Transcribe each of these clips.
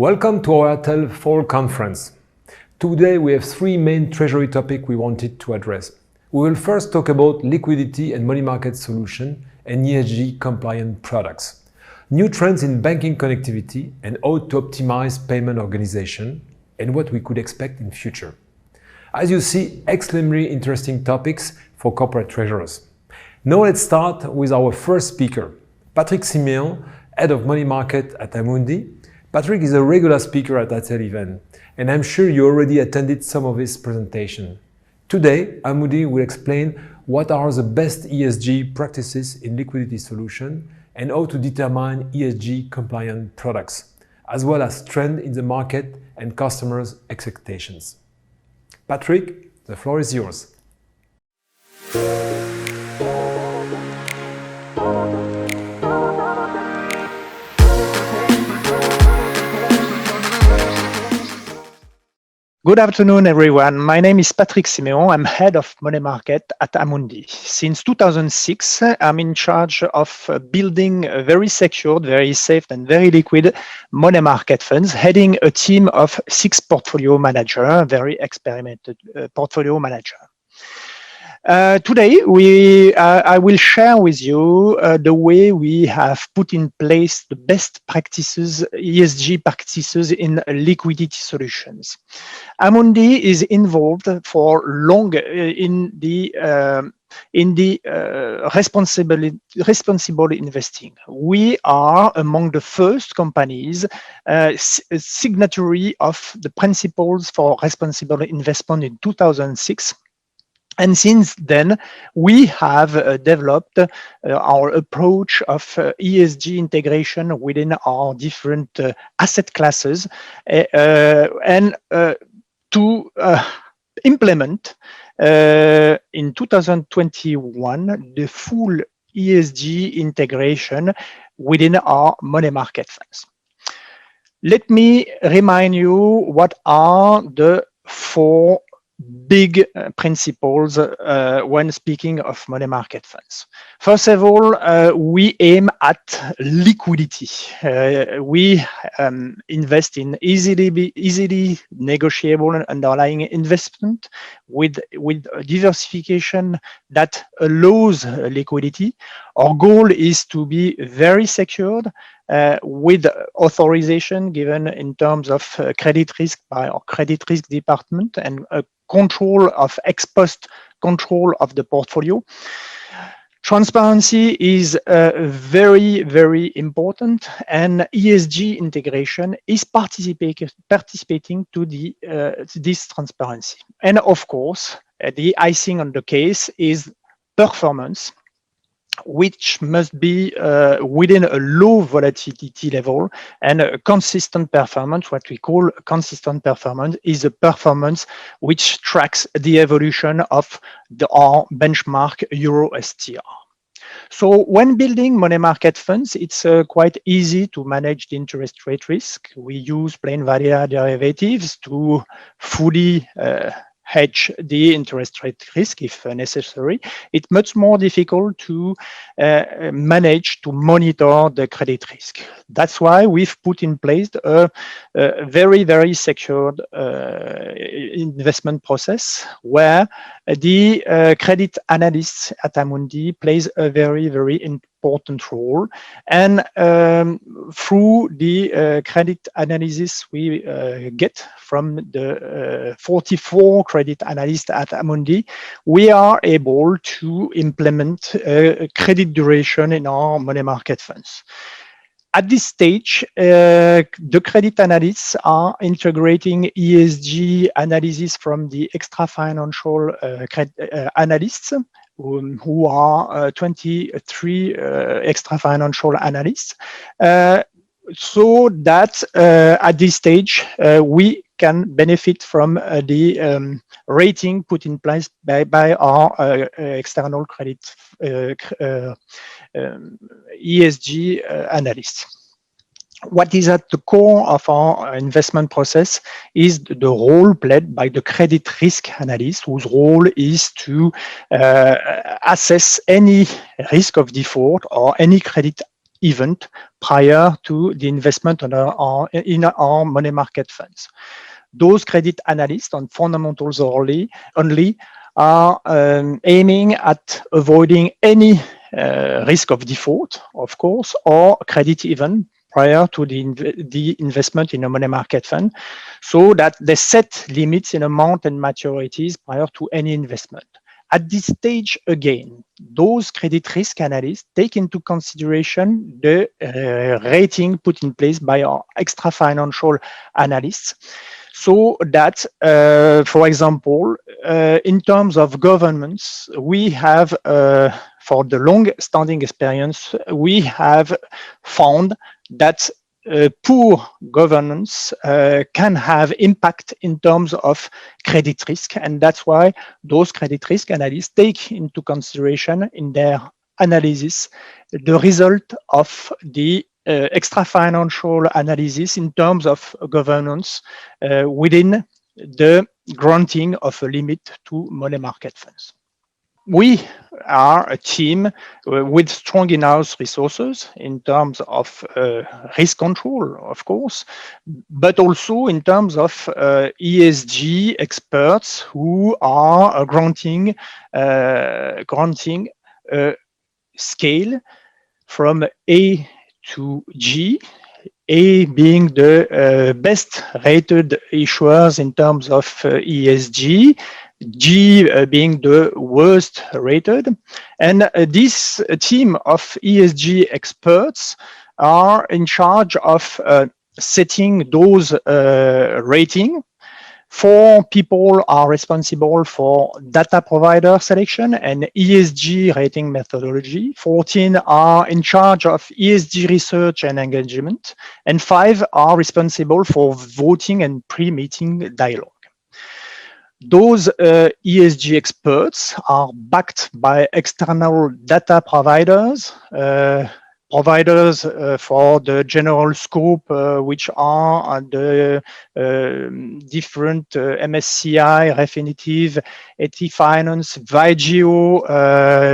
Welcome to our Airtel Fall Conference. Today we have three main treasury topics we wanted to address. We will first talk about liquidity and money market solution and ESG compliant products, new trends in banking connectivity and how to optimize payment organization, and what we could expect in future. As you see, extremely interesting topics for corporate treasurers. Now let's start with our first speaker, Patrick Siméon, Head of Money Market at Amundi. Patrick is a regular speaker at Airtel event, and I'm sure you already attended some of his presentation. Today, Amundi will explain what are the best ESG practices in liquidity solution and how to determine ESG compliant products, as well as trend in the market and customers' expectations. Patrick, the floor is yours. Good afternoon, everyone. My name is Patrick Siméon. I'm head of money market at Amundi. Since 2006, I'm in charge of building a very secured, very safe, and very liquid money market funds, heading a team of 6 portfolio managers, very experienced portfolio manager. Today, I will share with you the way we have put in place the best practices, ESG practices in liquidity solutions. Amundi is involved for long in the responsible investing. We are among the first companies signatory of the principles for responsible investment in 2006. And since then, we have developed our approach of ESG integration within our different asset classes and to implement in 2021 the full ESG integration within our money market funds. Let me remind you what are the 4 big principles when speaking of money market funds. First of all, we aim at liquidity. We invest in easily negotiable and underlying investment with diversification that allows liquidity. Our goal is to be very secured with authorization given in terms of credit risk by our credit risk department and control of ex post control of the portfolio. Transparency is very, very important, and ESG integration is participating to this transparency. And of course, the icing on the case is performance, which must be within a low volatility level, and a consistent performance. What we call a consistent performance is a performance which tracks the evolution of our benchmark Euro STR. So when building money market funds, it's quite easy to manage the interest rate risk. We use plain vanilla derivatives to fully hedge the interest rate risk if necessary. It's much more difficult to manage to monitor the credit risk. That's why we've put in place a very, very secured investment process where the credit analysts at Amundi plays a very, very important role. And through the credit analysis we get from the 44 credit analysts at Amundi, we are able to implement credit duration in our money market funds. At this stage, the credit analysts are integrating ESG analysis from the extra-financial analysts, who are 23 extra-financial analysts, so that at this stage we can benefit from the rating put in place by our external credit ESG analysts. What is at the core of our investment process is the role played by the credit risk analyst, whose role is to assess any risk of default or any credit event prior to the investment in our money market funds. Those credit analysts on fundamentals only are aiming at avoiding any risk of default, of course, or credit event prior to the investment in a money market fund, so that they set limits in amount and maturities prior to any investment. At this stage, again, those credit risk analysts take into consideration the rating put in place by our extra financial analysts, so that, for example, in terms of governance, we have, for the long-standing experience, we have found that poor governance can have impact in terms of credit risk, and that's why those credit risk analysts take into consideration in their analysis the result of the extra financial analysis in terms of governance within the granting of a limit to money market funds. We are a team with strong in-house resources in terms of risk control, of course, but also in terms of ESG experts who are granting scale from A to G, A being the best rated issuers in terms of ESG, G being the worst rated. And this team of ESG experts are in charge of setting those rating. 4 people are responsible for data provider selection and ESG rating methodology. 14 are in charge of ESG research and engagement, and 5 are responsible for voting and pre-meeting dialogue. Those ESG experts are backed by external data providers, for the general scope, which are the different MSCI, Refinitiv, EthiFinance, Vigeo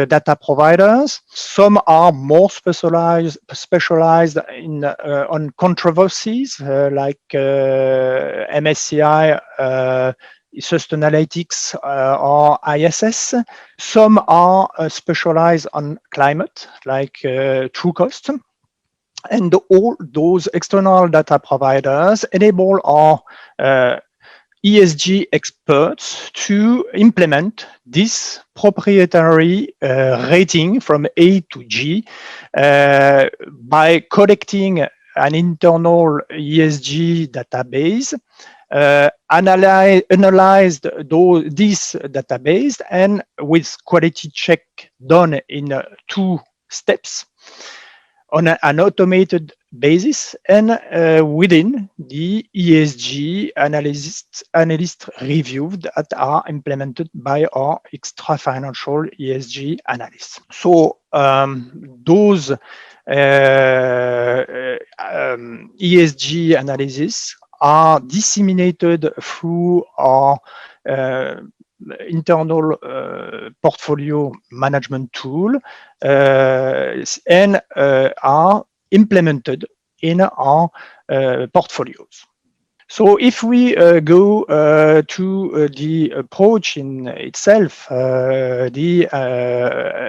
data providers. Some are more specialized in on controversies like MSCI, Sustainalytics or ISS. Some are specialized on climate, like Trucost. And all those external data providers enable our ESG experts to implement this proprietary rating from A to G by collecting an internal ESG database, analyzed this database, and with quality check done in 2 steps on an automated basis, and within the ESG analyst review that are implemented by our extra financial ESG analysts. So those ESG analysis are disseminated through our internal portfolio management tool and are implemented in our portfolios. So if we go to the approach in itself, the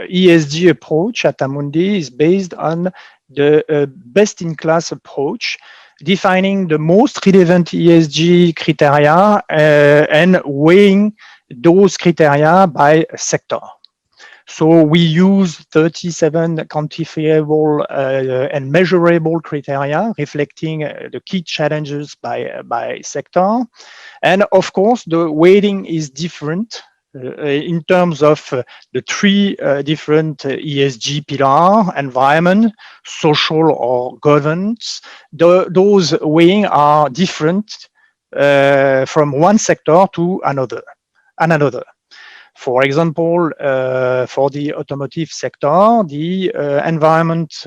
ESG approach at Amundi is based on the best-in-class approach, defining the most relevant ESG criteria and weighing those criteria by sector. So we use 37 quantifiable and measurable criteria reflecting the key challenges by sector. And of course, the weighting is different in terms of the 3 different ESG pillars: environment, social, or governance. Those weighing are different from one sector to another. For example, for the automotive sector, the environment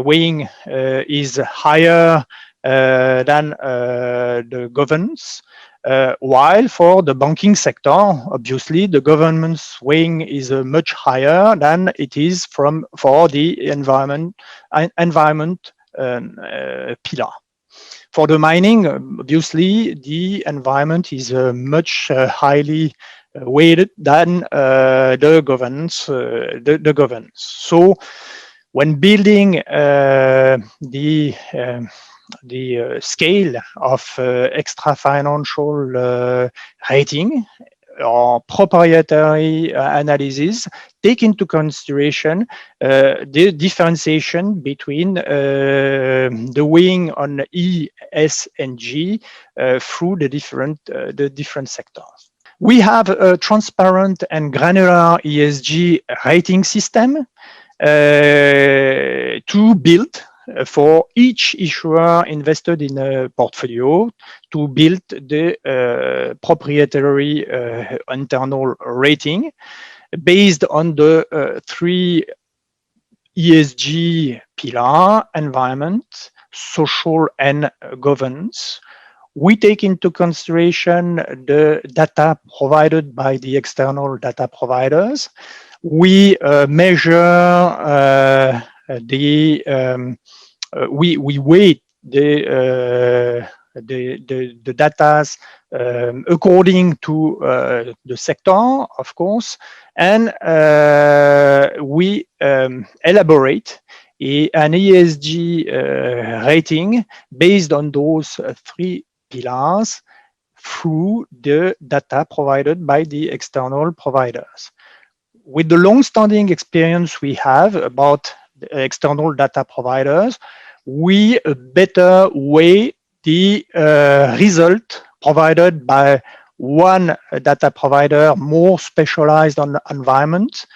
weighing is higher than the governance. While for the banking sector, obviously the government's weighing is much higher than it is for the environment pillar. For the mining, obviously the environment is much highly weighted than the governance. So when building the scale of extra financial rating or proprietary analysis, take into consideration the differentiation between the weighing on E, S, and G through the different sectors. We have a transparent and granular ESG rating system to build for each issuer invested in a portfolio to build the proprietary internal rating based on the three ESG pillar: environment, social, and governance. We take into consideration the data provided by the external data providers. We measure we weight the data according to the sector, of course, and we elaborate an ESG rating based on those three pillars through the data provided by the external providers. With the long-standing experience we have about external data providers, we better weigh the result provided by one data provider more specialized on environment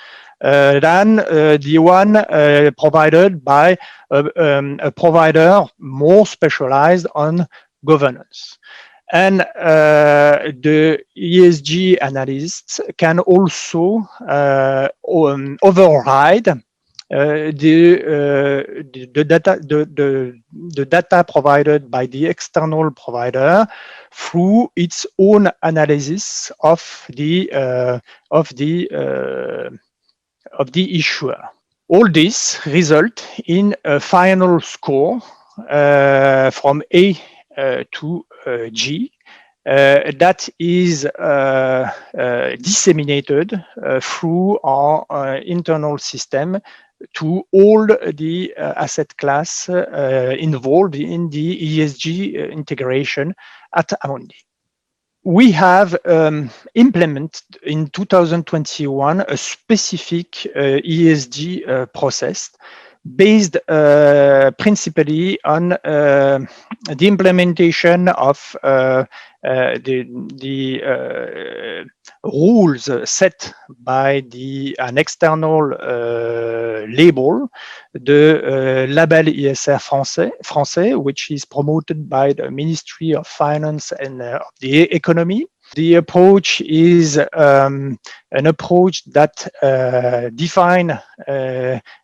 than the one provided by a provider more specialized on governance. And the ESG analysts can also override the data provided by the external provider through its own analysis of the issuer. All this result in a final score from A to G that is disseminated through our internal system to all the asset class involved in the ESG integration at Amundi. We have implemented in 2021 a specific ESG process based principally on the implementation of the rules set by an external label, the Label ISR français, which is promoted by the Ministry of Finance and of the Economy. The approach is an approach that defines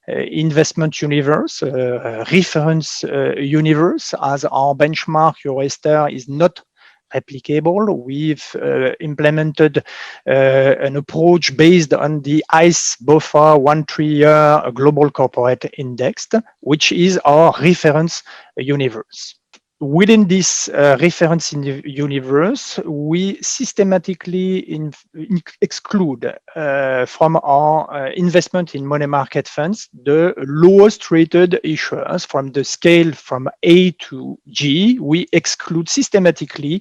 investment universe, reference universe, as our benchmark Eurostar is not replicable. We've implemented an approach based on the ICE BofA 1-3-year Global Corporate Index, which is our reference universe. Within this reference universe, we systematically exclude from our investment in money market funds the lowest rated issuers from the scale from A to G. We exclude systematically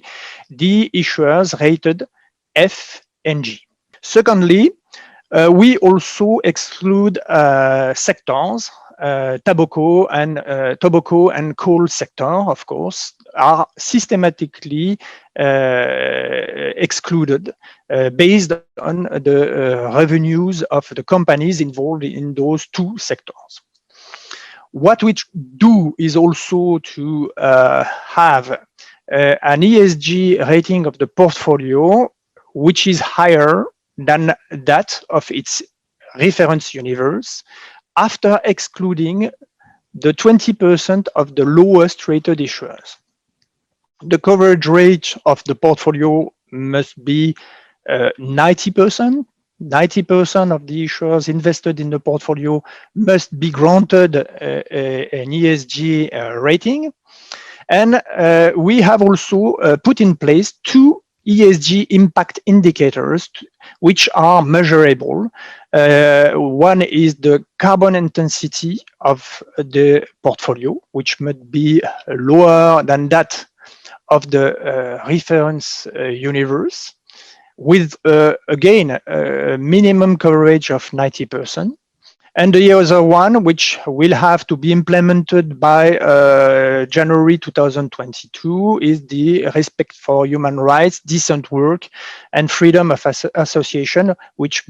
the issuers rated F and G. Secondly, we also exclude sectors. Tobacco and coal sector, of course, are systematically excluded based on the revenues of the companies involved in those two sectors. What we do is also to have an ESG rating of the portfolio which is higher than that of its reference universe, after excluding the 20% of the lowest rated issuers. The coverage rate of the portfolio must be 90%. 90% of the issuers invested in the portfolio must be granted an ESG rating. And we have also put in place 2 ESG impact indicators which are measurable. One is the carbon intensity of the portfolio, which must be lower than that of the reference universe, with again a minimum coverage of 90%. And the other one, which will have to be implemented by January 2022, is the respect for human rights, decent work, and freedom of association, which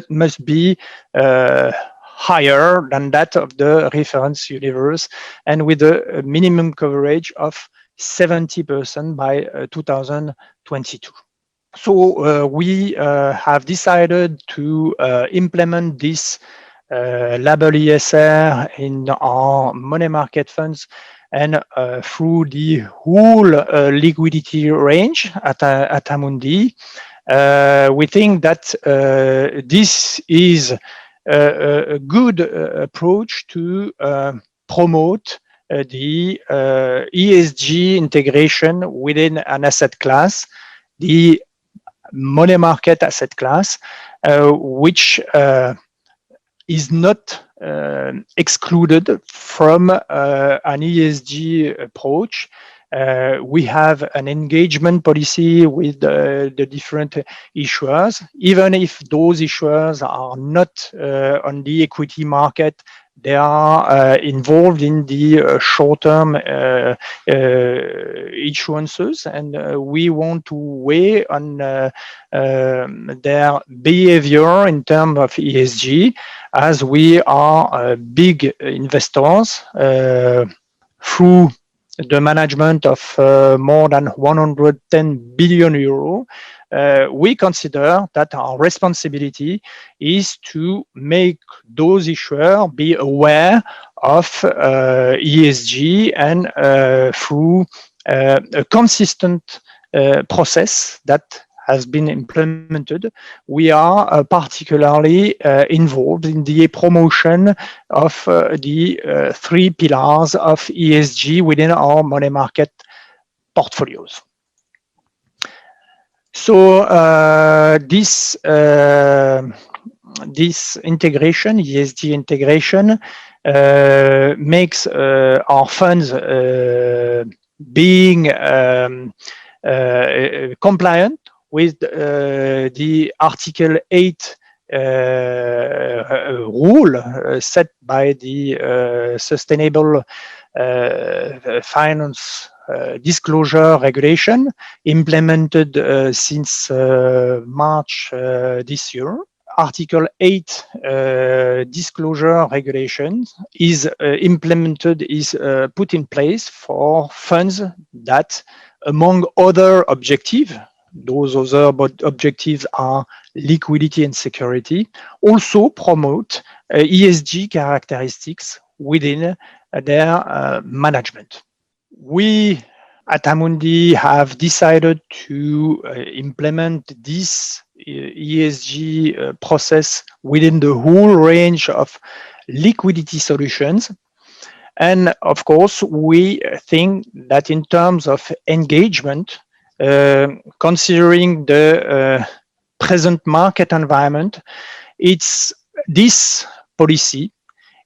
must be higher than that of the reference universe, and with a minimum coverage of 70% by 2022. So we have decided to implement this label ESR in our money market funds and through the whole liquidity range at Amundi. We think that this is a good approach to promote the ESG integration within an asset class, the money market asset class, which is not excluded from an ESG approach. We have an engagement policy with the different issuers. Even if those issuers are not on the equity market, they are involved in the short-term issuances, and we want to weigh on their behavior in terms of ESG, as we are big investors through the management of more than 110 billion euro. We consider that our responsibility is to make those issuers be aware of ESG, and through a consistent process that has been implemented, we are particularly involved in the promotion of the 3 pillars of ESG within our money market portfolios. So this integration, ESG integration, makes our funds being compliant with the Article 8 rule set by the Sustainable Finance Disclosure Regulation, implemented since March this year. Article 8 disclosure regulation is put in place for funds that, among other objectives, those other objectives are liquidity and security, also promote ESG characteristics within their management. We at Amundi have decided to implement this ESG process within the whole range of liquidity solutions. And of course, we think that in terms of engagement, considering the present market environment, this policy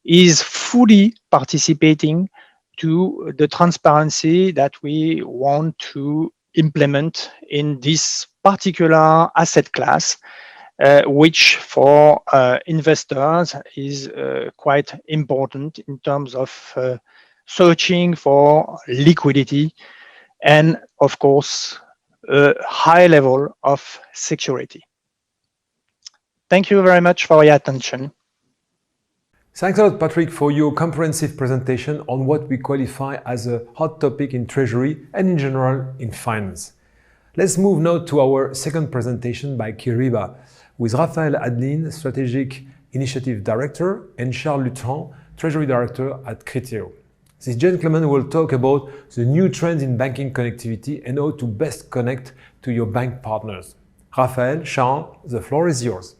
is fully participating to the transparency that we want to implement in this particular asset class, which for investors is quite important in terms of searching for liquidity and, of course, a high level of security. Thank you very much for your attention. Thanks a lot, Patrick, for your comprehensive presentation on what we qualify as a hot topic in Treasury and in general in finance. Let's move now to our second presentation by Kyriba, with Raphaël Adeline, Strategic Initiative Director, and Charles Lutran, Treasury Director at Criteo. This gentleman will talk about the new trends in banking connectivity and how to best connect to your bank partners. Raphaël, Charles, the floor is yours.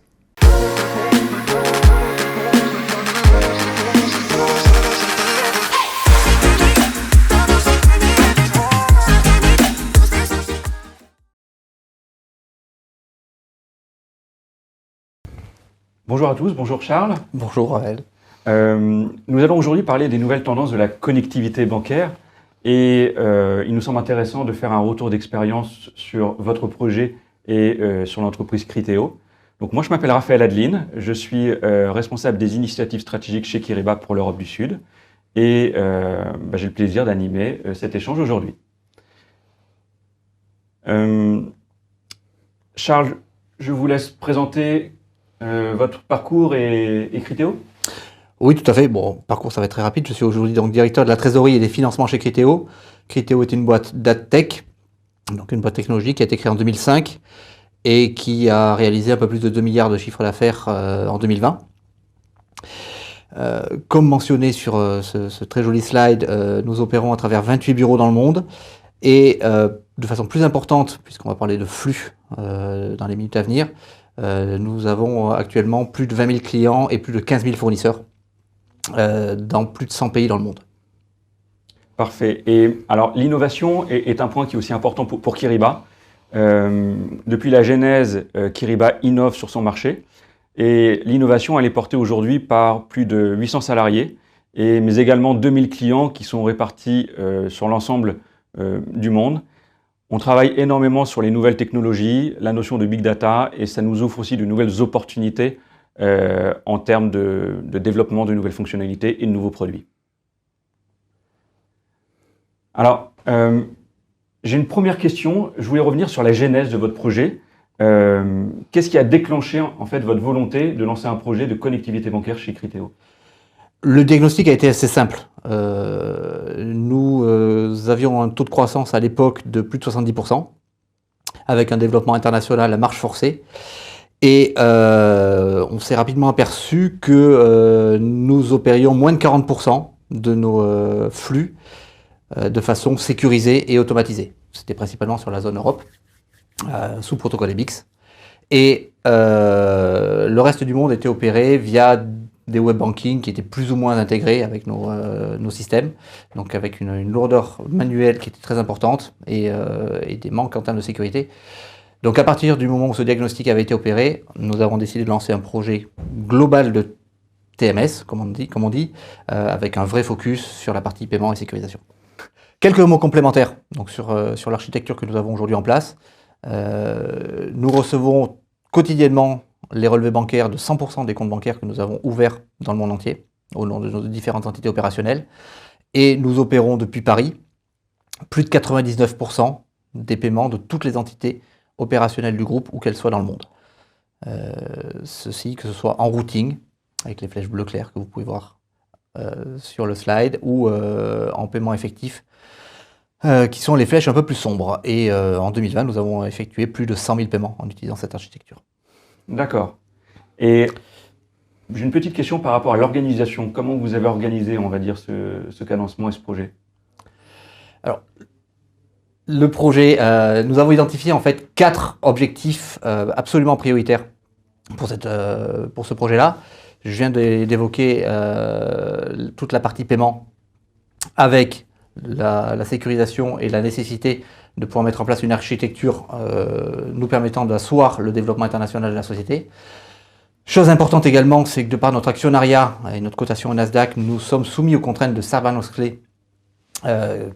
Bonjour à tous, bonjour Charles. Bonjour Raphaël. Nous allons aujourd'hui parler des nouvelles tendances de la connectivité bancaire et il nous semble intéressant de faire un retour d'expérience sur votre projet et sur l'entreprise Criteo. Donc moi je m'appelle Raphaël Adeline, je suis responsable des initiatives stratégiques chez Kyriba pour l'Europe du Sud et j'ai le plaisir d'animer cet échange aujourd'hui. Charles, je vous laisse présenter votre parcours et Criteo. Oui, tout à fait. Bon, parcours, ça va être très rapide. Je suis aujourd'hui donc directeur de la trésorerie et des financements chez Criteo. Criteo est une boîte d'AdTech, donc une boîte technologique qui a été créée en 2005 et qui a réalisé un peu plus de 2 milliards de chiffre d'affaires en 2020. Comme mentionné sur ce très joli slide, nous opérons à travers 28 bureaux dans le monde et de façon plus importante, puisqu'on va parler de flux dans les minutes à venir, nous avons actuellement plus de 20 000 clients et plus de 15 000 fournisseurs dans plus de 100 pays dans le monde. Parfait. Et alors l'innovation est un point qui est aussi important pour Kyriba. Depuis la genèse, Kyriba innove sur son marché et l'innovation elle est portée aujourd'hui par plus de 800 salariés mais également 2000 clients qui sont répartis sur l'ensemble du monde. On travaille énormément sur les nouvelles technologies, la notion de big data, et ça nous offre aussi de nouvelles opportunités en termes de développement de nouvelles fonctionnalités et de nouveaux produits. Alors, j'ai une première question. Je voulais revenir sur la genèse de votre projet. Qu'est-ce qui a déclenché en fait votre volonté de lancer un projet de connectivité bancaire chez Criteo ? Le diagnostic a été assez simple. Nous avions un taux de croissance à l'époque de plus de 70%, avec un développement international à marche forcée. Et on s'est rapidement aperçu que nous opérions moins de 40% de nos flux de façon sécurisée et automatisée. C'était principalement sur la zone Europe, sous protocole EBIX. Et le reste du monde était opéré via des web banking qui étaient plus ou moins intégrés avec nos systèmes, donc avec une lourdeur manuelle qui était très importante et des manques en termes de sécurité. Donc à partir du moment où ce diagnostic avait été opéré, nous avons décidé de lancer un projet global de TMS, comme on dit, avec un vrai focus sur la partie paiement et sécurisation. Quelques mots complémentaires donc sur l'architecture que nous avons aujourd'hui en place. Nous recevons quotidiennement les relevés bancaires de 100% des comptes bancaires que nous avons ouverts dans le monde entier, au nom de nos différentes entités opérationnelles. Et nous opérons depuis Paris plus de 99% des paiements de toutes les entités opérationnelles du groupe, où qu'elles soient dans le monde. Ceci, que ce soit en routing, avec les flèches bleu clair que vous pouvez voir sur le slide, ou en paiement effectif, qui sont les flèches un peu plus sombres. Et en 2020, nous avons effectué plus de 100 000 paiements en utilisant cette architecture. D'accord. Et j'ai une petite question par rapport à l'organisation. Comment vous avez organisé, on va dire, ce cadencement et ce projet ? Alors, le projet, nous avons identifié en fait 4 objectifs absolument prioritaires pour ce projet-là. Je viens d'évoquer toute la partie paiement avec la sécurisation et la nécessité de pouvoir mettre en place une architecture nous permettant d'asseoir le développement international de la société. Chose importante également, c'est que de par notre actionnariat et notre cotation au Nasdaq, nous sommes soumis aux contraintes de Sarbanes-Oxley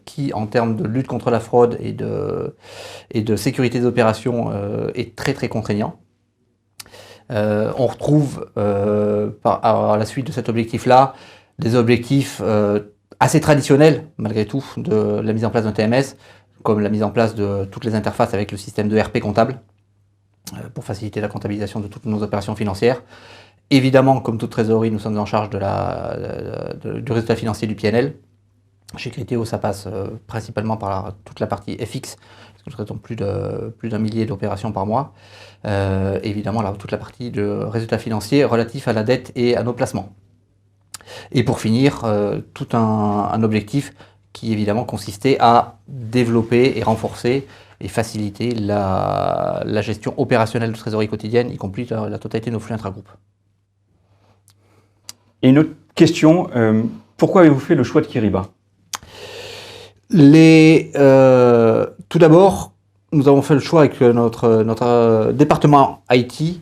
qui, en termes de lutte contre la fraude et de sécurité des opérations, est très très contraignant. On retrouve à la suite de cet objectif-là des objectifs assez traditionnels, malgré tout, de la mise en place d'un TMS, comme la mise en place de toutes les interfaces avec le système de RP comptable, pour faciliter la comptabilisation de toutes nos opérations financières. Évidemment, comme toute trésorerie, nous sommes en charge du résultat financier du PNL. Chez Criteo, ça passe principalement par toute la partie FX, parce que nous traitons plus d'un millier d'opérations par mois. Évidemment, toute la partie de résultats financiers relatifs à la dette et à nos placements. Et pour finir, tout un objectif qui évidemment consistait à développer et renforcer et faciliter la gestion opérationnelle de trésorerie quotidienne, y compris la totalité de nos flux intragroupes. Et une autre question, pourquoi avez-vous fait le choix de Kyriba? Tout d'abord, nous avons fait le choix avec notre département IT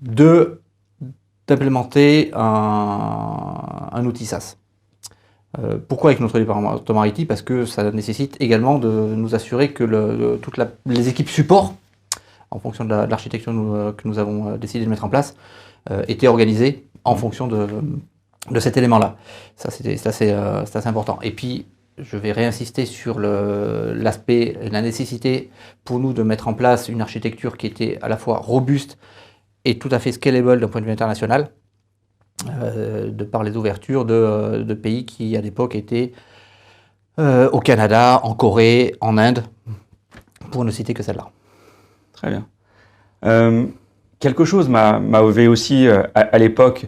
d'implémenter un outil SaaS. Pourquoi avec notre département IT? Parce que ça nécessite également de nous assurer que toutes les équipes support, en fonction de l'architecture que nous avons décidé de mettre en place, étaient organisées en fonction de cet élément-là. Ça, c'est assez important. Et puis, je vais réinsister sur l'aspect, la nécessité pour nous de mettre en place une architecture qui était à la fois robuste et tout à fait scalable d'un point de vue international, de par les ouvertures de pays qui, à l'époque, étaient au Canada, en Corée, en Inde, pour ne citer que celle-là. Très bien. Quelque chose m'avait aussi, à l'époque,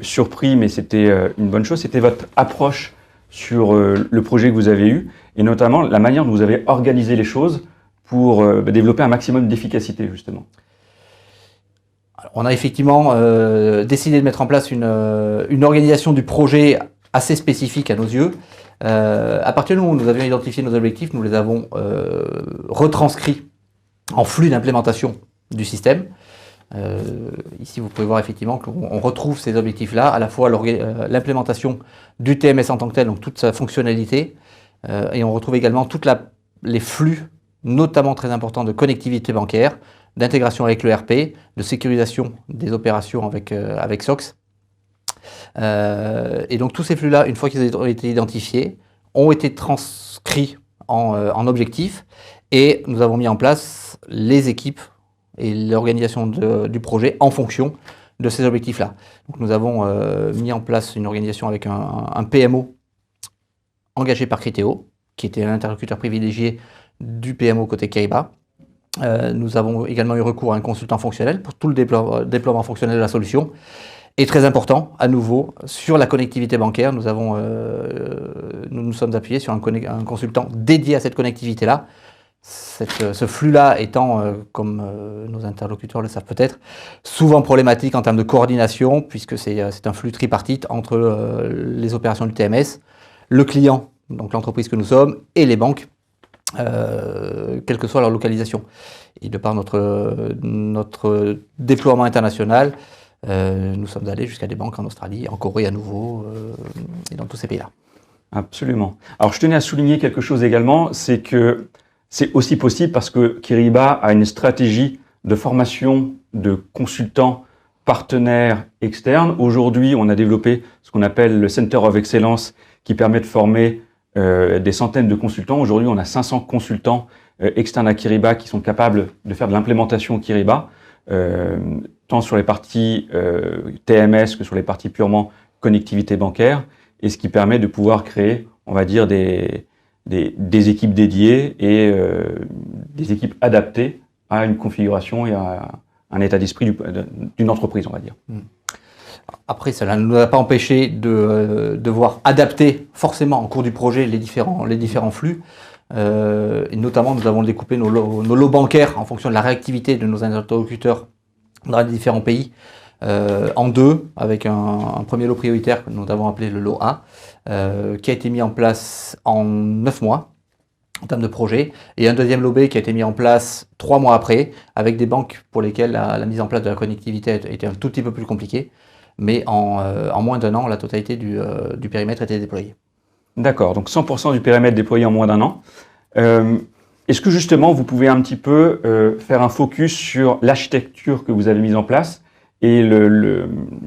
surpris, mais c'était une bonne chose, c'était votre approche sur le projet que vous avez eu, et notamment la manière dont vous avez organisé les choses pour développer un maximum d'efficacité, justement. On a effectivement décidé de mettre en place une organisation du projet assez spécifique à nos yeux. À partir du moment où nous avions identifié nos objectifs, nous les avons retranscrits en flux d'implémentation du système. Ici, vous pouvez voir effectivement qu'on retrouve ces objectifs-là, à la fois l'implémentation du TMS en tant que tel, donc toute sa fonctionnalité, et on retrouve également tous les flux, notamment très importants de connectivité bancaire, d'intégration avec l'ERP, de sécurisation des opérations avec SOX. Et donc tous ces flux-là, une fois qu'ils ont été identifiés, ont été transcrits en objectifs, et nous avons mis en place les équipes et l'organisation du projet en fonction de ces objectifs-là. Donc nous avons mis en place une organisation avec un PMO engagé par Criteo, qui était l'interlocuteur privilégié du PMO côté Kyriba. Nous avons également eu recours à un consultant fonctionnel pour tout le déploiement fonctionnel de la solution. Et très important, à nouveau, sur la connectivité bancaire, nous nous sommes appuyés sur un consultant dédié à cette connectivité-là. Ce flux-là étant, comme nos interlocuteurs le savent peut-être, souvent problématique en termes de coordination, puisque c'est un flux tripartite entre les opérations du TMS, le client, donc l'entreprise que nous sommes, et les banques, quelle que soit leur localisation. Et de par notre déploiement international, nous sommes allés jusqu'à des banques en Australie, en Corée à nouveau, et dans tous ces pays-là. Absolument. Alors je tenais à souligner quelque chose également, c'est que c'est aussi possible parce que Kyriba a une stratégie de formation de consultants partenaires externes. Aujourd'hui, on a développé ce qu'on appelle le Center of Excellence qui permet de former des centaines de consultants. Aujourd'hui, on a 500 consultants externes à Kyriba qui sont capables de faire de l'implémentation Kyriba, tant sur les parties TMS que sur les parties purement connectivité bancaire, et ce qui permet de pouvoir créer, on va dire, des équipes dédiées et des équipes adaptées à une configuration et à un état d'esprit d'une entreprise, on va dire. Après, cela ne nous a pas empêché de devoir adapter forcément en cours du projet les différents flux. Et notamment, nous avons découpé nos lots bancaires en fonction de la réactivité de nos interlocuteurs dans les différents pays en deux, avec un premier lot prioritaire que nous avons appelé le lot A, qui a été mis en place en 9 mois en termes de projet, et un deuxième lot B qui a été mis en place 3 mois après, avec des banques pour lesquelles la mise en place de la connectivité était un tout petit peu plus compliquée, mais en moins d'un an, la totalité du périmètre était déployée. D'accord, donc 100% du périmètre déployé en moins d'un an. Est-ce que justement, vous pouvez un petit peu faire un focus sur l'architecture que vous avez mise en place et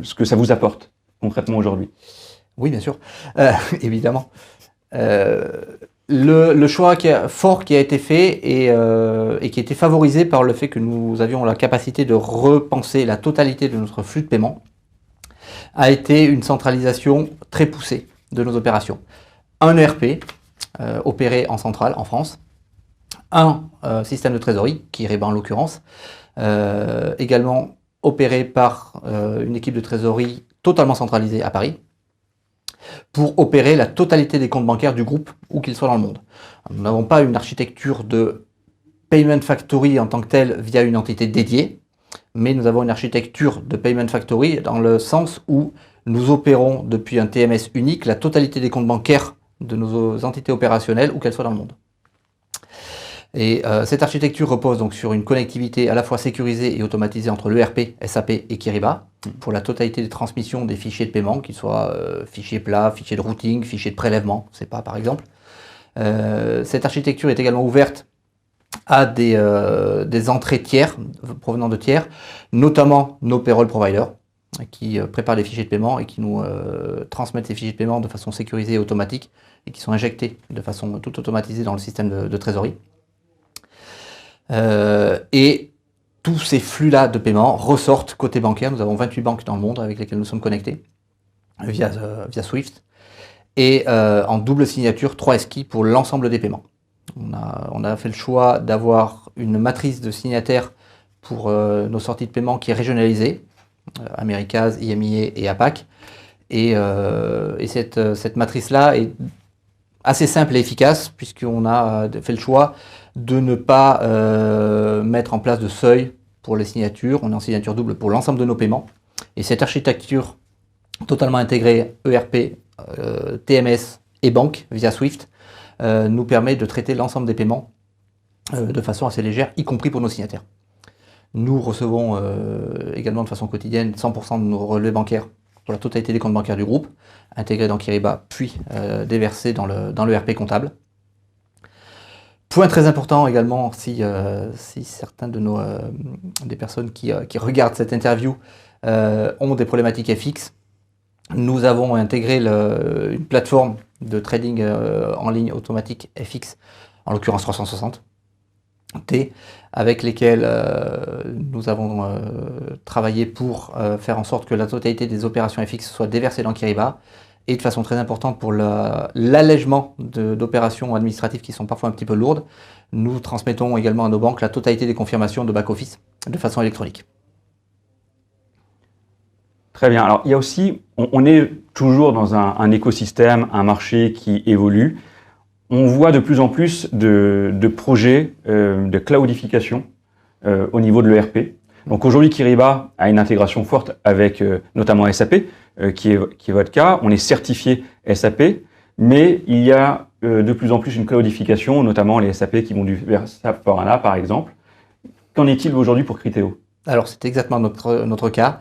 ce que ça vous apporte concrètement aujourd'hui? Oui, bien sûr, évidemment. Le choix fort qui a été fait et qui a été favorisé par le fait que nous avions la capacité de repenser la totalité de notre flux de paiement a été une centralisation très poussée de nos opérations. Un ERP opéré en centrale en France, un système de trésorerie, Kyriba en l'occurrence, également opéré par une équipe de trésorerie totalement centralisée à Paris, pour opérer la totalité des comptes bancaires du groupe, où qu'ils soient dans le monde. Nous n'avons pas une architecture de Payment Factory en tant que telle via une entité dédiée, mais nous avons une architecture de Payment Factory dans le sens où nous opérons depuis un TMS unique la totalité des comptes bancaires de nos entités opérationnelles, où qu'elles soient dans le monde. Et cette architecture repose donc sur une connectivité à la fois sécurisée et automatisée entre l'ERP, SAP et Kyriba pour la totalité des transmissions des fichiers de paiement, qu'ils soient fichiers plats, fichiers de routing, fichiers de prélèvement, c'est pas par exemple. Cette architecture est également ouverte à des entrées tiers, provenant de tiers, notamment nos payroll providers, qui préparent les fichiers de paiement et qui nous transmettent ces fichiers de paiement de façon sécurisée et automatique, et qui sont injectés de façon tout automatisée dans le système de trésorerie. Et tous ces flux-là de paiement ressortent côté bancaire. Nous avons 28 banques dans le monde avec lesquelles nous sommes connectés via Swift. Et en double signature, 3 SKI pour l'ensemble des paiements. On a fait le choix d'avoir une matrice de signataires pour nos sorties de paiement qui est régionalisée, Americas, IMIA et APAC. Et cette matrice-là est assez simple et efficace, puisqu'on a fait le choix de ne pas mettre en place de seuil pour les signatures. On est en signature double pour l'ensemble de nos paiements. Et cette architecture totalement intégrée ERP, TMS et banque via Swift nous permet de traiter l'ensemble des paiements de façon assez légère, y compris pour nos signataires. Nous recevons également de façon quotidienne 100% de nos relevés bancaires pour la totalité des comptes bancaires du groupe, intégrés dans Kyriba, puis déversés dans le ERP comptable. Point très important également, si certains de des personnes qui regardent cette interview ont des problématiques FX, nous avons intégré une plateforme de trading en ligne automatique FX, en l'occurrence 360T, avec lesquels nous avons travaillé pour faire en sorte que la totalité des opérations FX soient déversées dans Kyriba, et de façon très importante pour l'allègement d'opérations administratives qui sont parfois un petit peu lourdes, nous transmettons également à nos banques la totalité des confirmations de back-office de façon électronique. Très bien. Alors, il y a aussi, on est toujours dans un écosystème, un marché qui évolue. On voit de plus en plus de projets de cloudification au niveau de l'ERP. Donc aujourd'hui, Kyriba a une intégration forte avec notamment SAP, qui est votre cas. On est certifié SAP, mais il y a de plus en plus une cloudification, notamment les SAP qui vont vers SAP S/4HANA par exemple. Qu'en est-il aujourd'hui pour Criteo? Alors c'est exactement notre cas.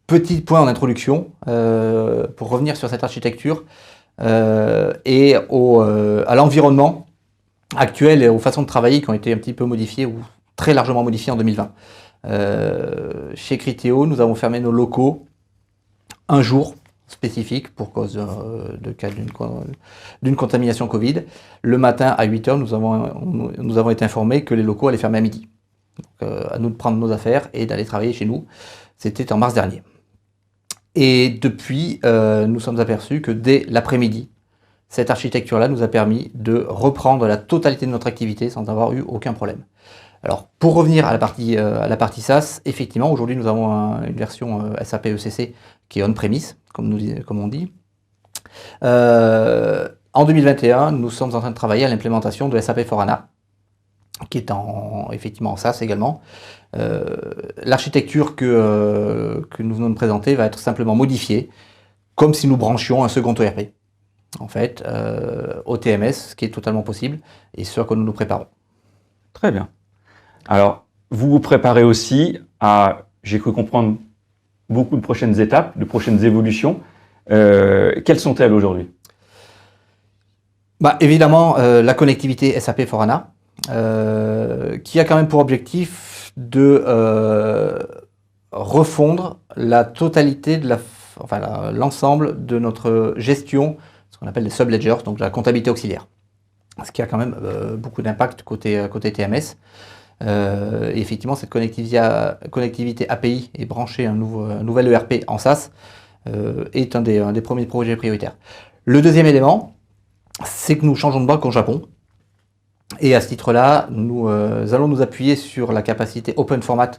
Petit point en introduction, pour revenir sur cette architecture et à l'environnement actuel et aux façons de travailler qui ont été un petit peu modifiées ou très largement modifiées en 2020. Chez Criteo, nous avons fermé nos locaux un jour spécifique pour cause de cas d'une contamination Covid. Le matin à 8h, nous avons été informés que les locaux allaient fermer à midi. Donc, à nous de prendre nos affaires et d'aller travailler chez nous. C'était en mars dernier. Et depuis, nous sommes aperçus que dès l'après-midi, cette architecture-là nous a permis de reprendre la totalité de notre activité sans avoir eu aucun problème. Alors, pour revenir à la partie SaaS, effectivement, aujourd'hui, nous avons une version SAP ECC qui est on-premise, comme on dit. En 2021, nous sommes en train de travailler à l'implémentation de SAP S/4HANA, qui est effectivement en SaaS également. L'architecture que nous venons de présenter va être simplement modifiée, comme si nous branchions un second ERP, en fait, au TMS, ce qui est totalement possible, et ce à quoi nous nous préparons. Très bien. Alors, vous vous préparez aussi à, j'ai cru comprendre, beaucoup de prochaines étapes, de prochaines évolutions. Quelles sont-elles aujourd'hui? Évidemment, la connectivité SAP S/4HANA, qui a quand même pour objectif de refondre la totalité de l'ensemble de notre gestion, ce qu'on appelle les subledgers, donc la comptabilité auxiliaire. Ce qui a quand même beaucoup d'impact côté TMS. Et effectivement, cette connectivité API et brancher un nouvel ERP en SaaS est un des premiers projets prioritaires. Le deuxième élément, c'est que nous changeons de banque au Japon. Et à ce titre-là, nous allons nous appuyer sur la capacité Open Format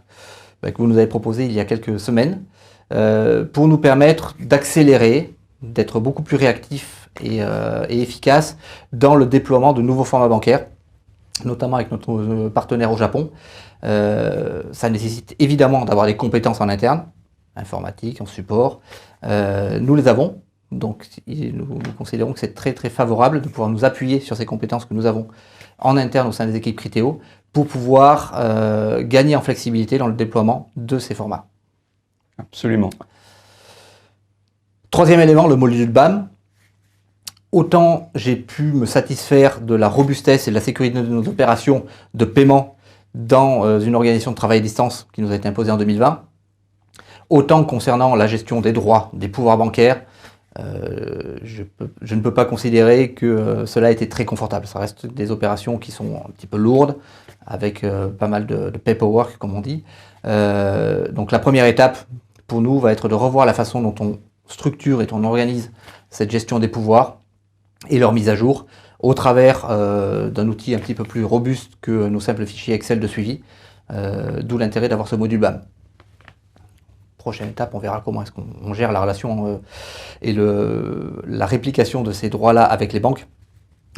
que vous nous avez proposée il y a quelques semaines pour nous permettre d'accélérer d'être beaucoup plus réactif et efficace dans le déploiement de nouveaux formats bancaires, notamment avec notre partenaire au Japon. Ça nécessite évidemment d'avoir des compétences en interne, informatique, en support. Nous les avons, donc nous considérons que c'est très très favorable de pouvoir nous appuyer sur ces compétences que nous avons en interne au sein des équipes Criteo pour pouvoir gagner en flexibilité dans le déploiement de ces formats. Absolument. Troisième élément, le module BAM. Autant j'ai pu me satisfaire de la robustesse et de la sécurité de nos opérations de paiement dans une organisation de travail à distance qui nous a été imposée en 2020, autant concernant la gestion des droits, des pouvoirs bancaires, je ne peux pas considérer que cela a été très confortable. Ça reste des opérations qui sont un petit peu lourdes, avec pas mal de paperwork, comme on dit. Donc la première étape pour nous va être de revoir la façon dont on structure et dont on organise cette gestion des pouvoirs et leur mise à jour au travers d'un outil un petit peu plus robuste que nos simples fichiers Excel de suivi, d'où l'intérêt d'avoir ce module BAM. Prochaine étape, on verra comment est-ce qu'on gère la relation et la réplication de ces droits-là avec les banques.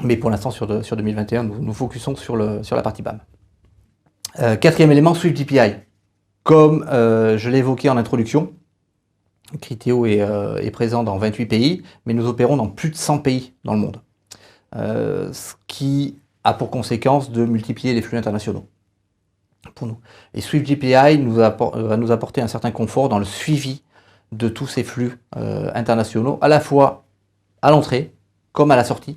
Mais pour l'instant, sur 2021, nous focusons sur la partie BAM. Quatrième élément, Swift GPI. Comme je l'ai évoqué en introduction, Criteo est présent dans 28 pays, mais nous opérons dans plus de 100 pays dans le monde. Ce qui a pour conséquence de multiplier les flux internationaux pour nous. Et Swift GPI va nous apporter un certain confort dans le suivi de tous ces flux internationaux, à la fois à l'entrée comme à la sortie,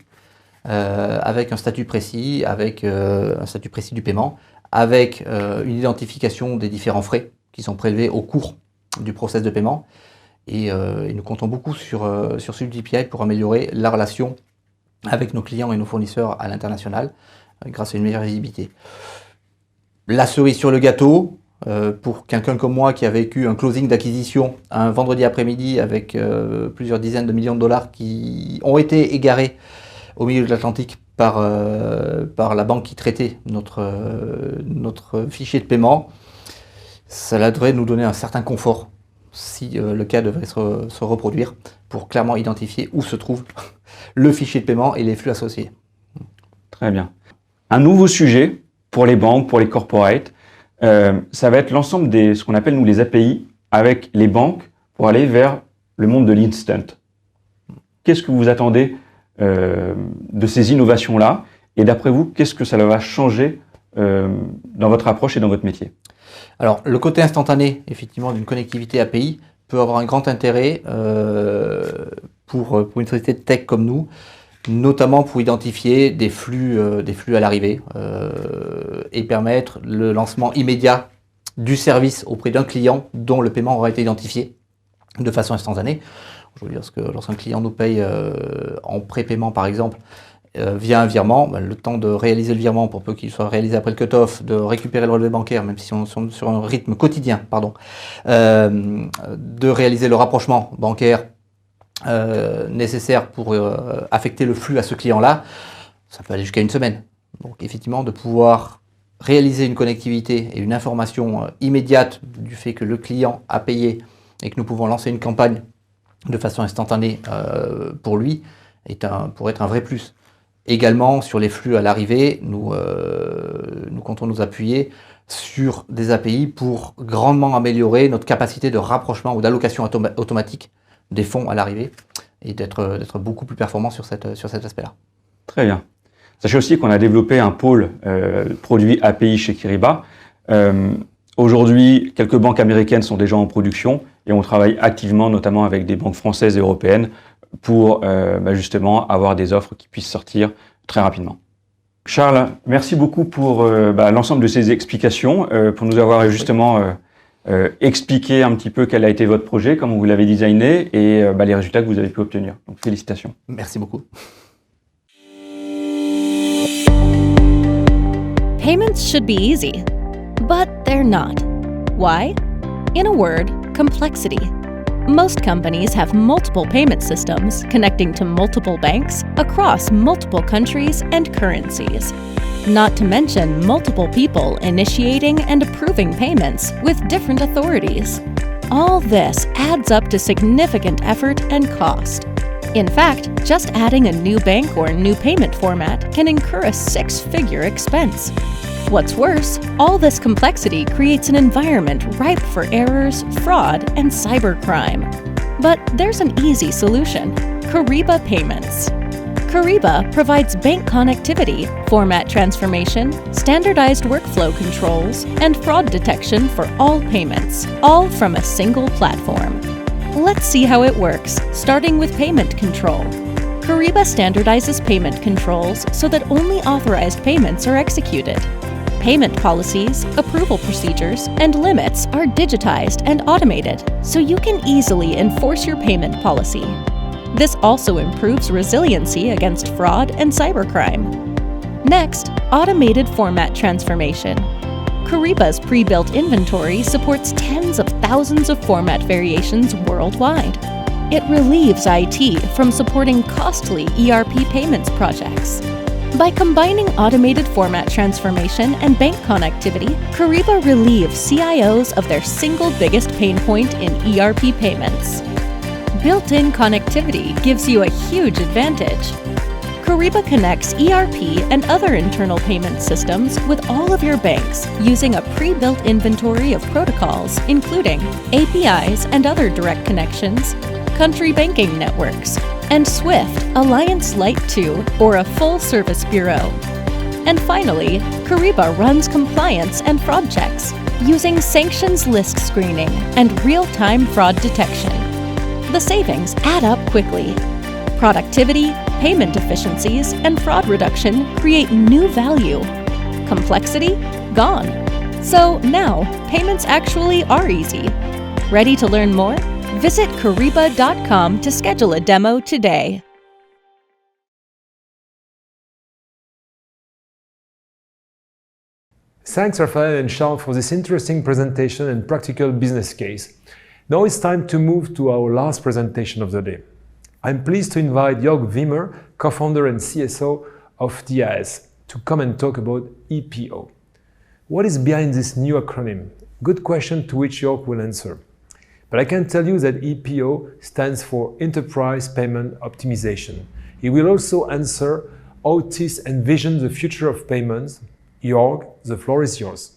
avec un statut précis, avec un statut précis du paiement, avec une identification des différents frais qui sont prélevés au cours du process de paiement. Et nous comptons beaucoup sur Swift GPI pour améliorer la relation avec nos clients et nos fournisseurs à l'international, grâce à une meilleure visibilité. La cerise sur le gâteau, pour quelqu'un comme moi qui a vécu un closing d'acquisition un vendredi après-midi avec plusieurs dizaines de millions de dollars qui ont été égarés au milieu de l'Atlantique par la banque qui traitait notre fichier de paiement, cela devrait nous donner un certain confort si le cas devrait se reproduire, pour clairement identifier où se trouve le fichier de paiement et les flux associés. Très bien. Un nouveau sujet pour les banques, pour les corporates, ça va être l'ensemble des ce qu'on appelle nous les API avec les banques pour aller vers le monde de l'instant. Qu'est-ce que vous attendez de ces innovations-là, et d'après vous, qu'est-ce que ça va changer dans votre approche et dans votre métier? Alors, le côté instantané, effectivement, d'une connectivité API peut avoir un grand intérêt pour une société de tech comme nous, notamment pour identifier des flux à l'arrivée et permettre le lancement immédiat du service auprès d'un client dont le paiement aura été identifié de façon instantanée. Je veux dire, lorsqu'un client nous paye en prépaiement, par exemple, via un virement, le temps de réaliser le virement, pour peu qu'il soit réalisé après le cut-off, de récupérer le relevé bancaire, même si on est sur un rythme quotidien, de réaliser le rapprochement bancaire nécessaire pour affecter le flux à ce client-là, ça peut aller jusqu'à une semaine. Donc effectivement, de pouvoir réaliser une connectivité et une information immédiate du fait que le client a payé et que nous pouvons lancer une campagne de façon instantanée pour lui, pourrait être un vrai plus. Également, sur les flux à l'arrivée, nous comptons nous appuyer sur des API pour grandement améliorer notre capacité de rapprochement ou d'allocation automatique des fonds à l'arrivée et d'être beaucoup plus performant sur cet aspect-là. Très bien. Sachez aussi qu'on a développé un pôle produit API chez Kyriba. Aujourd'hui, quelques banques américaines sont déjà en production et on travaille activement, notamment avec des banques françaises et européennes, pour justement avoir des offres qui puissent sortir très rapidement. Charles, merci beaucoup pour l'ensemble de ces explications, pour nous avoir justement expliqué un petit peu quel a été votre projet, comment vous l'avez designé et les résultats que vous avez pu obtenir. Donc félicitations. Merci beaucoup. Payments should be easy, but they're not. Why? In a word, complexity. Most companies have multiple payment systems connecting to multiple banks across multiple countries and currencies. Not to mention multiple people initiating and approving payments with different authorities. All this adds up to significant effort and cost. In fact, just adding a new bank or new payment format can incur a six-figure expense. What's worse, all this complexity creates an environment ripe for errors, fraud, and cybercrime. But there's an easy solution: Kyriba Payments. Kyriba provides bank connectivity, format transformation, standardized workflow controls, and fraud detection for all payments, all from a single platform. Let's see how it works, starting with payment control. Kyriba standardizes payment controls so that only authorized payments are executed. Payment policies, approval procedures, and limits are digitized and automated, so you can easily enforce your payment policy. This also improves resiliency against fraud and cybercrime. Next, automated format transformation. Kyriba's pre-built inventory supports tens of thousands of format variations worldwide. It relieves IT from supporting costly ERP payments projects. By combining automated format transformation and bank connectivity, Kyriba relieves CIOs of their single biggest pain point in ERP payments. Built-in connectivity gives you a huge advantage. Kyriba connects ERP and other internal payment systems with all of your banks using a pre-built inventory of protocols, including APIs and other direct connections, country banking networks, and SWIFT, Alliance Lite 2, or a full-service bureau. And finally, Kyriba runs compliance and fraud checks using sanctions list screening and real-time fraud detection. The savings add up quickly. Productivity, payment efficiencies, and fraud reduction create new value. Complexity? Gone. So now, payments actually are easy. Ready to learn more? Visit Kyriba.com to schedule a demo today. Thanks, Raphael and Charles, for this interesting presentation and practical business case. Now it's time to move to our last presentation of the day. I'm pleased to invite Jörg Wimmer, co-founder and CSO of TIS, to come and talk about EPO. What is behind this new acronym? Good question to which Jörg will answer. But I can tell you that EPO stands for Enterprise Payment Optimization. He will also answer how TIS envisions the future of payments. Jörg, the floor is yours.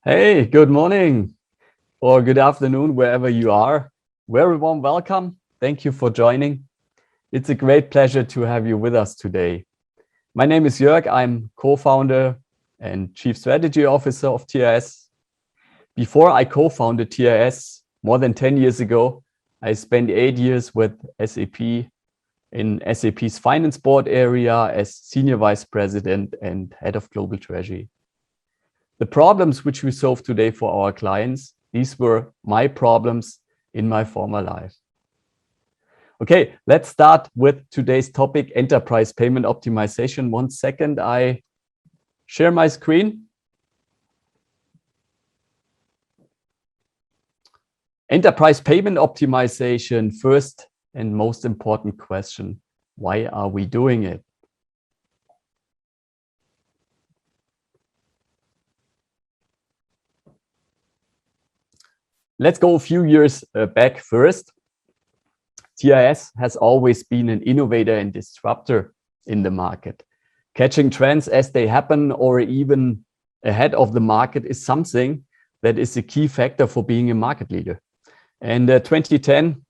Hey, good morning or good afternoon, wherever you are. Very warm welcome. Thank you for joining. It's a great pleasure to have you with us today. My name is Jörg. I'm co-founder and chief strategy officer of TIS. Before I co-founded TIS more than 10 years ago, I spent 8 years with SAP in SAP's finance board area as senior vice president and head of global treasury. The problems which we solve today for our clients, these were my problems in my former life. Okay, let's start with today's topic, enterprise payment optimization. 1 second, I share my screen. Enterprise payment optimization, first and most important question, why are we doing it? Let's go a few years back first. TIS has always been an innovator and disruptor in the market. Catching trends as they happen or even ahead of the market is something that is a key factor for being a market leader. And 2010,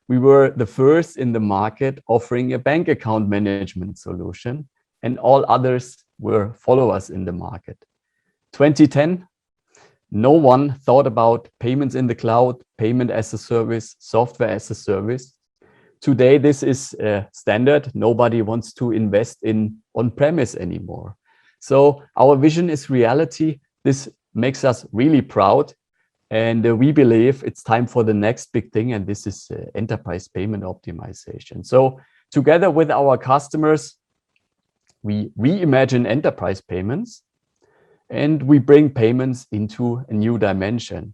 we were the first in the market offering a bank account management solution, and all others were followers in the market. 2010, no one thought about payments in the cloud, payment as a service, software as a service. Today, this is standard. Nobody wants to invest in on-premise anymore. So our vision is reality. This makes us really proud. And we believe it's time for the next big thing, and this is enterprise payment optimization. So together with our customers, we reimagine enterprise payments, and we bring payments into a new dimension.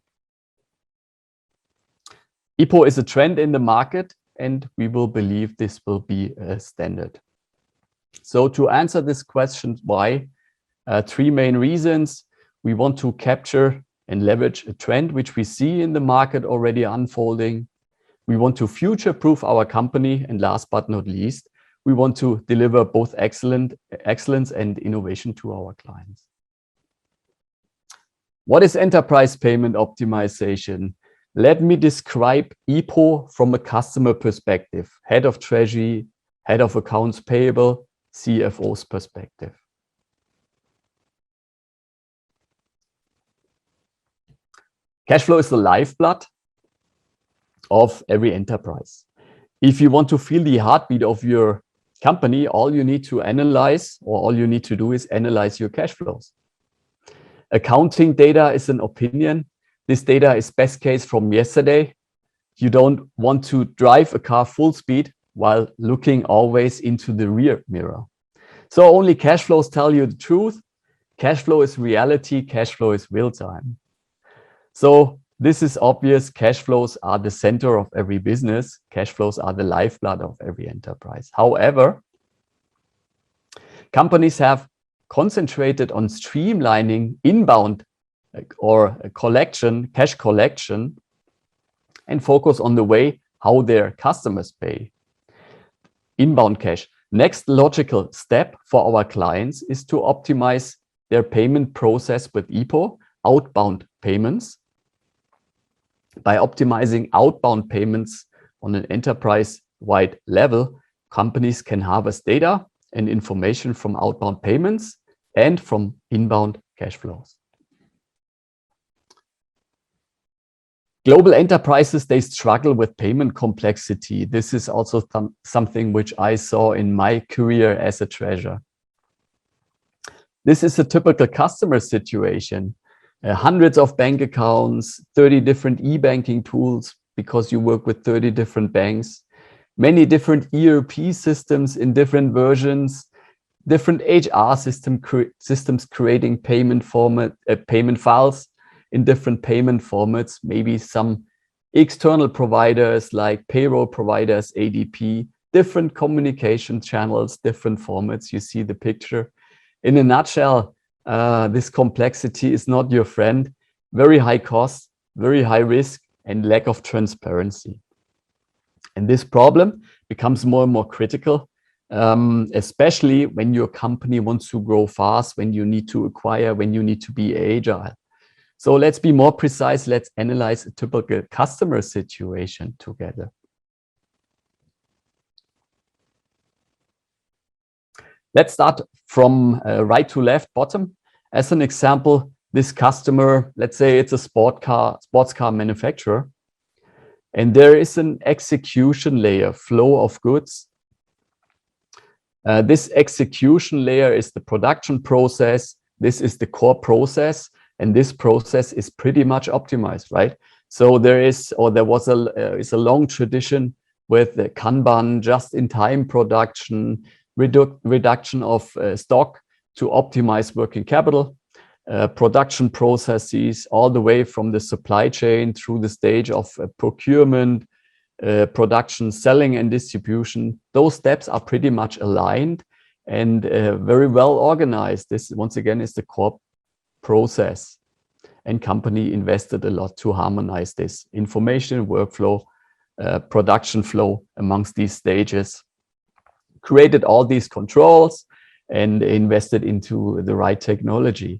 EPO is a trend in the market, and we will believe this will be a standard. So to answer this question, why? Three main reasons. We want to capture and leverage a trend which we see in the market already unfolding. We want to future-proof our company, and last but not least, we want to deliver both excellence and innovation to our clients. What is enterprise payment optimization? Let me describe EPO from a customer perspective, head of treasury, head of accounts payable, CFO's perspective. Cash flow is the lifeblood of every enterprise. If you want to feel the heartbeat of your company, all you need to analyze, or all you need to do, is analyze your cash flows. Accounting data is an opinion. This data is best case from yesterday. You don't want to drive a car full speed while looking always into the rear mirror. So only cash flows tell you the truth. Cash flow is reality. Cash flow is real time. So this is obvious. Cash flows are the center of every business. Cash flows are the lifeblood of every enterprise. However, companies have concentrated on streamlining inbound or cash collection, and focus on the way how their customers pay. Inbound cash. Next logical step for our clients is to optimize their payment process with EPO, outbound payments. By optimizing outbound payments on an enterprise-wide level, companies can harvest data and information from outbound payments and from inbound cash flows. Global enterprises, they struggle with payment complexity. This is also something which I saw in my career as a treasurer. This is a typical customer situation. Hundreds of bank accounts, 30 different e-banking tools because you work with 30 different banks, many different ERP systems in different versions, different HR systems creating payment files in different payment formats, maybe some external providers like payroll providers, ADP, different communication channels, different formats. You see the picture. In a nutshell, this complexity is not your friend. Very high cost, very high risk, and lack of transparency. And this problem becomes more and more critical, especially when your company wants to grow fast, when you need to acquire, when you need to be agile. So let's be more precise. Let's analyze a typical customer situation together. Let's start from right to left bottom. As an example, this customer, let's say it's a sports car manufacturer, and there is an execution layer, flow of goods. This execution layer is the production process. This is the core process, and this process is pretty much optimized, right? So there is a long tradition with the Kanban, just-in-time production, reduction of stock to optimize working capital, production processes, all the way from the supply chain through the stage of procurement, production, selling, and distribution. Those steps are pretty much aligned and very well organized. This, once again, is the core process. And company invested a lot to harmonize this information, workflow, production flow amongst these stages, created all these controls, and invested into the right technology.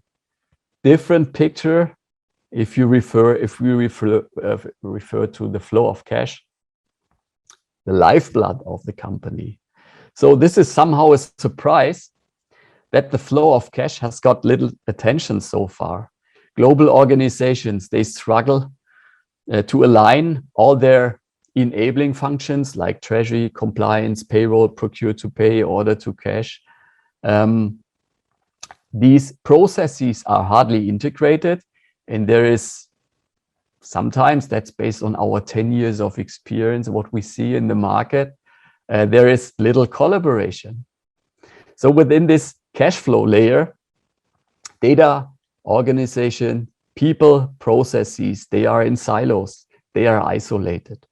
Different picture if we refer to the flow of cash, the lifeblood of the company. So this is somehow a surprise that the flow of cash has got little attention so far. Global organizations, they struggle to align all their enabling functions like treasury, compliance, payroll, procure to pay, order to cash. These processes are hardly integrated, and there is sometimes, that's based on our 10 years of experience, what we see in the market, there is little collaboration. So within this cash flow layer, data, organization, people, processes, they are in silos, they are isolated.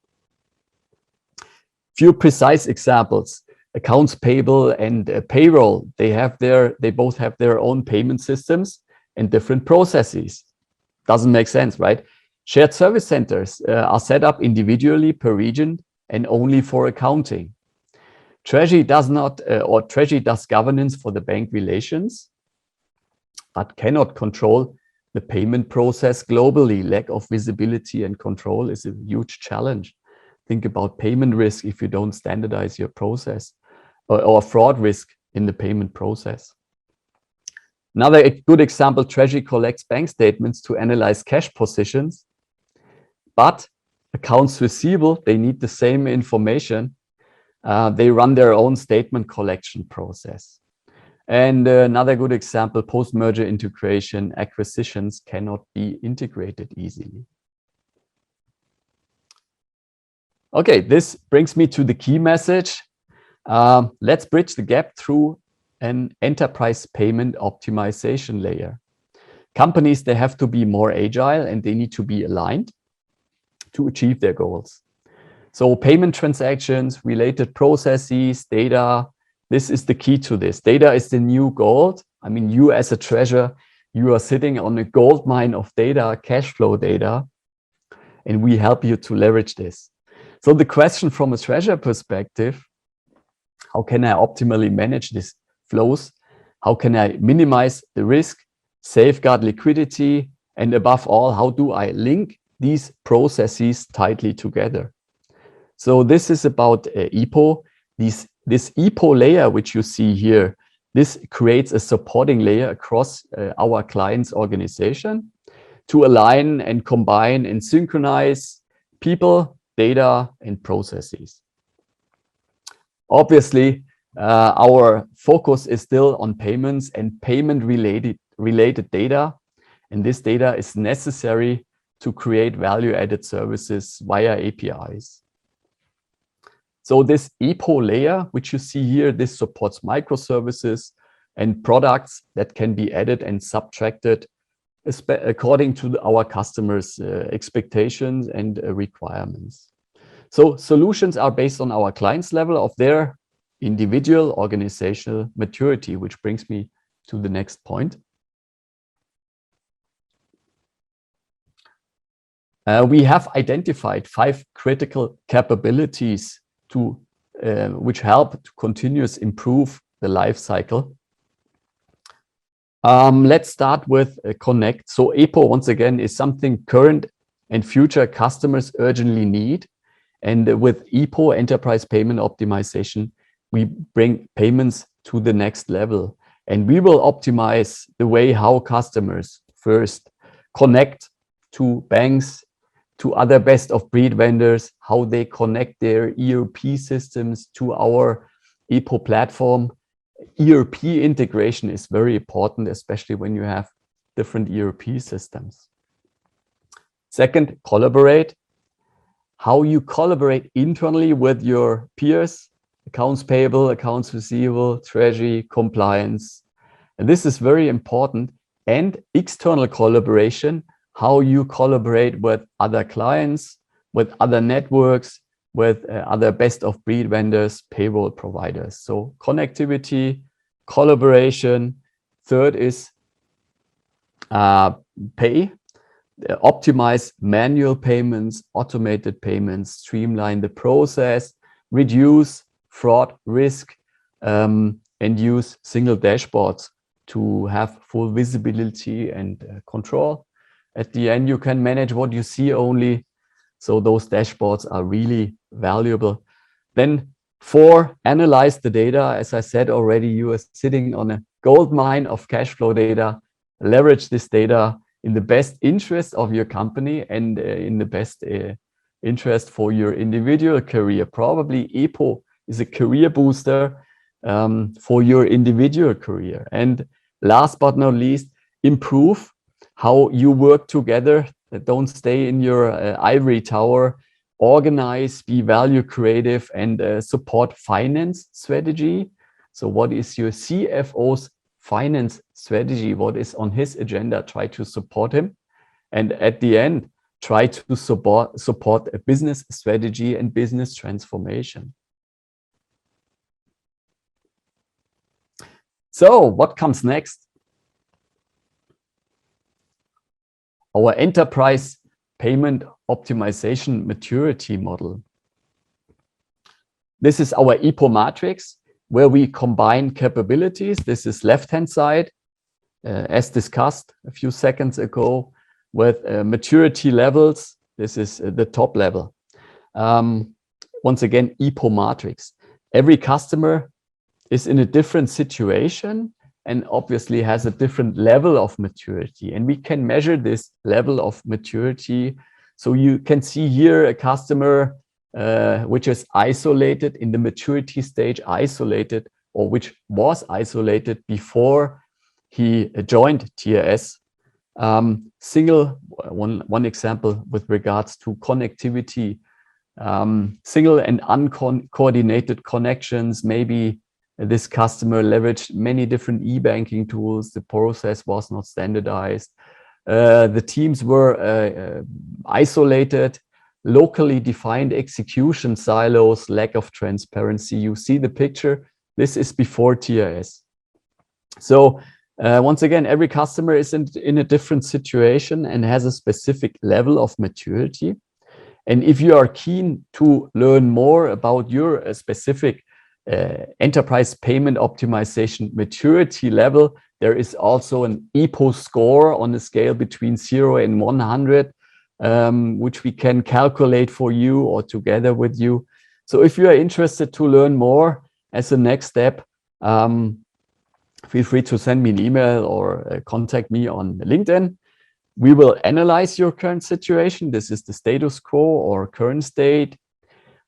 Few precise examples. accounts payable and payroll, they both have their own payment systems and different processes. Doesn't make sense, right? Shared service centers are set up individually per region and only for accounting. Treasury does not, or Treasury does governance for the bank relations, but cannot control the payment process globally. Lack of visibility and control is a huge challenge. Think about payment risk if you don't standardize your process, or fraud risk in the payment process. Another good example, Treasury collects bank statements to analyze cash positions, but accounts receivable, they need the same information. They run their own statement collection process. And another good example, post-merger integration, acquisitions cannot be integrated easily. Okay, this brings me to the key message. Let's bridge the gap through an enterprise payment optimization layer. Companies, they have to be more agile and they need to be aligned to achieve their goals. So payment transactions, related processes, data, this is the key to this. Data is the new gold. I mean, you as a treasurer, you are sitting on a gold mine of data, cash flow data, and we help you to leverage this. So the question from a treasurer perspective, how can I optimally manage these flows? How can I minimize the risk, safeguard liquidity, and above all, how do I link these processes tightly together? So this is about EPO. This EPO layer, which you see here, this creates a supporting layer across our client's organization to align and combine and synchronize people, data, and processes. Obviously, our focus is still on payments and payment-related data, and this data is necessary to create value-added services via APIs. So this EPO layer, which you see here, this supports microservices and products that can be added and subtracted according to our customers' expectations and requirements. So solutions are based on our clients' level of their individual organizational maturity, which brings me to the next point. We have identified 5 critical capabilities which help to continuously improve the life cycle. Let's start with Connect. So EPO, once again, is something current and future customers urgently need. And with EPO, Enterprise Payment Optimization, we bring payments to the next level. And we will optimize the way how customers first connect to banks, to other best-of-breed vendors, how they connect their ERP systems to our EPO platform. ERP integration is very important, especially when you have different ERP systems. Second, collaborate. How you collaborate internally with your peers, accounts payable, accounts receivable, treasury, compliance. And this is very important. And external collaboration, how you collaborate with other clients, with other networks, with other best-of-breed vendors, payroll providers. So connectivity, collaboration. Third is pay. Optimize manual payments, automated payments, streamline the process, reduce fraud risk, and use single dashboards to have full visibility and control. At the end, you can manage what you see only. So those dashboards are really valuable. Then 4, analyze the data. As I said already, you are sitting on a gold mine of cash flow data. Leverage this data in the best interest of your company and in the best interest for your individual career. Probably EPO is a career booster for your individual career. And last but not least, improve how you work together. Don't stay in your ivory tower. Organize, be value creative, and support finance strategy. So what is your CFO's finance strategy? What is on his agenda? Try to support him. And at the end, try to support a business strategy and business transformation. So what comes next? Our enterprise payment optimization maturity model. This is our EPO matrix, where we combine capabilities. This is left-hand side, as discussed a few seconds ago, with maturity levels. This is the top level. Once again, EPO matrix. Every customer is in a different situation and obviously has a different level of maturity. And we can measure this level of maturity. So you can see here a customer which is isolated in the maturity stage, isolated, or which was isolated before he joined TRS. One example with regards to connectivity, single and uncoordinated connections. Maybe this customer leveraged many different e-banking tools. The process was not standardized. The teams were isolated, locally defined execution silos, lack of transparency. You see the picture. This is before TRS. So once again, every customer is in a different situation and has a specific level of maturity. And if you are keen to learn more about your specific enterprise payment optimization maturity level, there is also an EPO score on a scale between 0 and 100, which we can calculate for you or together with you. So if you are interested to learn more as a next step, feel free to send me an email or contact me on LinkedIn. We will analyze your current situation. This is the status quo or current state.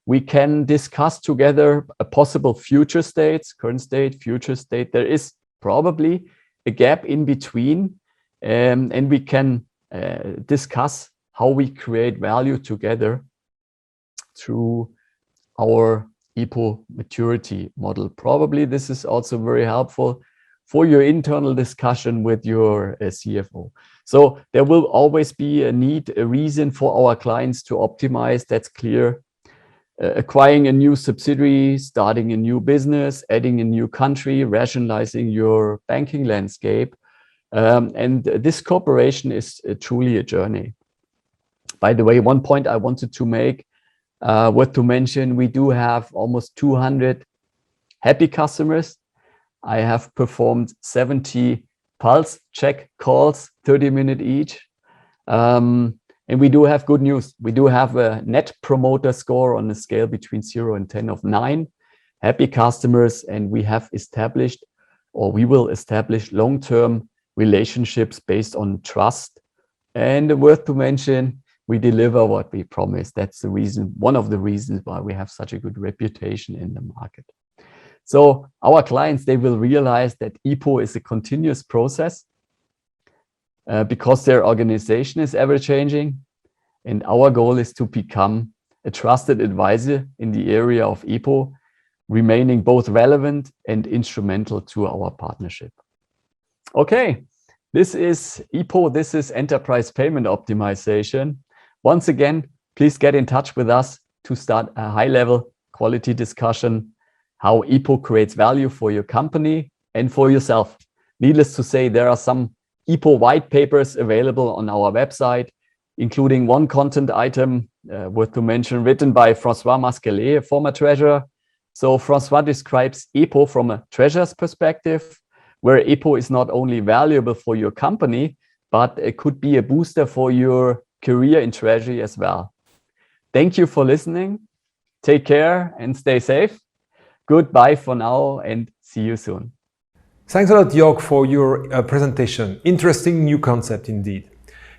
We can discuss together a possible future states, current state, future state. There is probably a gap in between, and we can discuss how we create value together through our EPO maturity model. Probably this is also very helpful for your internal discussion with your CFO. So there will always be a need, a reason for our clients to optimize. That's clear. Acquiring a new subsidiary, starting a new business, adding a new country, rationalizing your banking landscape. And this cooperation is truly a journey. By the way, one point I wanted to make, worth to mention, we do have almost 200 happy customers. I have performed 70 pulse check calls, 30-minute each. And we do have good news. We do have a net promoter score on a scale between 0 and 10 of 9. Happy customers, and we have established, or we will establish, long-term relationships based on trust. And worth to mention, we deliver what we promise. That's the reason, one of the reasons why we have such a good reputation in the market. So our clients, they will realize that EPO is a continuous process because their organization is ever changing. And our goal is to become a trusted advisor in the area of EPO, remaining both relevant and instrumental to our partnership. Okay, this is EPO. This is Enterprise Payment Optimization. Once again, please get in touch with us to start a high-level quality discussion, how EPO creates value for your company and for yourself. Needless to say, there are some EPO white papers available on our website, including one content item worth to mention, written by François Masquelet, a former treasurer. So François describes EPO from a treasurer's perspective, where EPO is not only valuable for your company, but it could be a booster for your career in treasury as well. Thank you for listening. Take care and stay safe. Goodbye for now and see you soon. Thanks a lot, Jörg, for your presentation. Interesting new concept indeed.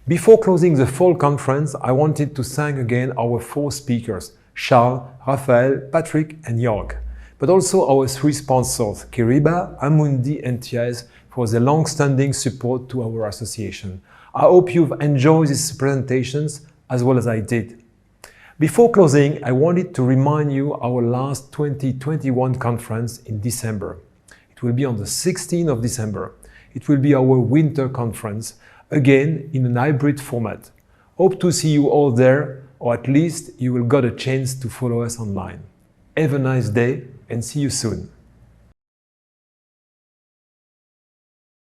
Before closing the fall conference, I wanted to thank again our 4 speakers, Charles, Raphael, Patrick and Jörg, but also our 3 sponsors, Kyriba, Amundi and TRS, for their long-standing support to our association. I hope you've enjoyed these presentations as well as I did. Before closing, I wanted to remind you our last 2021 conference in December. It will be on the 16th of December. It will be our winter conference, again in an hybrid format. Hope to see you all there, or at least you will get a chance to follow us online. Have a nice day and see you soon.